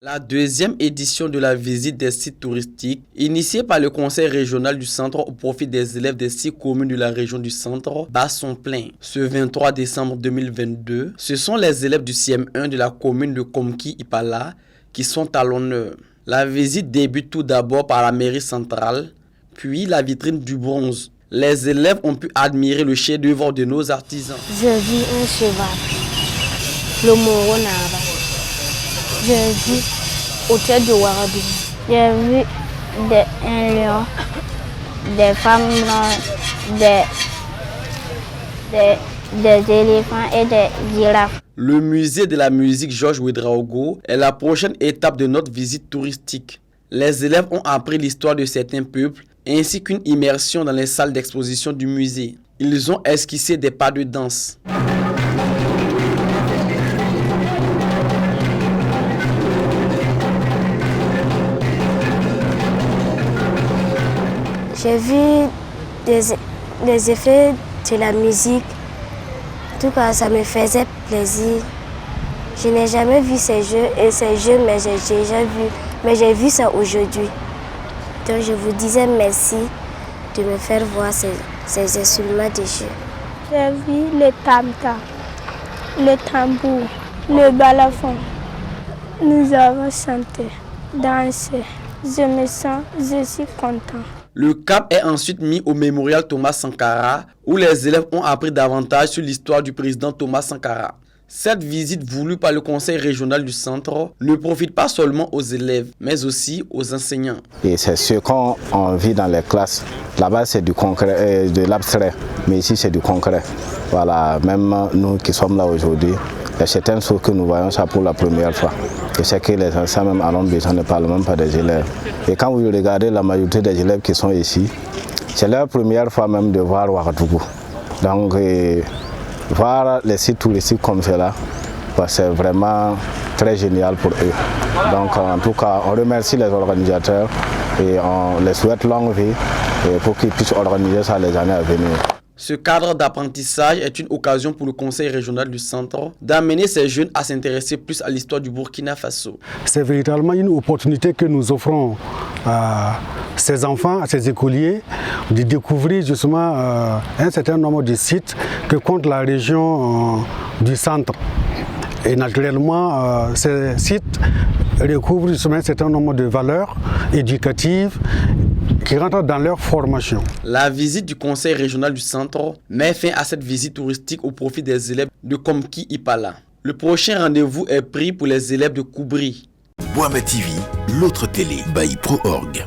La deuxième édition de la visite des sites touristiques, initiée par le Conseil régional du Centre au profit des élèves des 6 communes de la région du Centre, bat son plein. Ce 23 décembre 2022, ce sont les élèves du CM1 de la commune de Komki-Ipala qui sont à l'honneur. La visite débute tout d'abord par la mairie centrale, puis la vitrine du bronze. Les élèves ont pu admirer le chef-d'œuvre de nos artisans. J'ai vu un cheval, le Moronaba. J'ai vu Hôtel de Ouagadougou. J'ai vu un lion, des femmes blanches, des éléphants et des girafes. Le musée de la musique Georges Ouedraogo est la prochaine étape de notre visite touristique. Les élèves ont appris l'histoire de certains peuples ainsi qu'une immersion dans les salles d'exposition du musée. Ils ont esquissé des pas de danse. J'ai vu des effets de la musique. En tout cas, ça me faisait plaisir. Je n'ai jamais vu ces jeux, mais j'ai déjà vu. Mais j'ai vu ça aujourd'hui. Donc je vous disais merci de me faire voir ces instruments de jeu. J'ai vu le tam-tam, le tambour, le balafon. Nous avons chanté, dansé. Je suis content. Le cap est ensuite mis au mémorial Thomas Sankara, où les élèves ont appris davantage sur l'histoire du président Thomas Sankara. Cette visite voulue par le Conseil régional du Centre ne profite pas seulement aux élèves, mais aussi aux enseignants. Et c'est ce qu'on vit dans les classes. Là-bas, c'est du concret, de l'abstrait, mais ici, c'est du concret. Voilà, même nous qui sommes là aujourd'hui, il y a certaines choses que nous voyons ça pour la première fois. Et c'est que les enseignants même à Londres ne parlent même pas des élèves. Et quand vous regardez la majorité des élèves qui sont ici, c'est leur première fois même de voir Ouagadougou. Donc, voir les sites touristiques comme cela, c'est vraiment très génial pour eux. Donc, en tout cas, on remercie les organisateurs et on les souhaite longue vie pour qu'ils puissent organiser ça les années à venir. Ce cadre d'apprentissage est une occasion pour le Conseil régional du Centre d'amener ces jeunes à s'intéresser plus à l'histoire du Burkina Faso. C'est véritablement une opportunité que nous offrons à ces enfants, à ces écoliers, de découvrir justement un certain nombre de sites que compte la région du Centre. Et naturellement, ces sites recouvrent justement un certain nombre de valeurs éducatives qui rentrent dans leur formation. La visite du Conseil régional du Centre met fin à cette visite touristique au profit des élèves de Komki-Ipala. Le prochain rendez-vous est pris pour les élèves de Koubri. Boama TV, l'autre télé by Pro Org.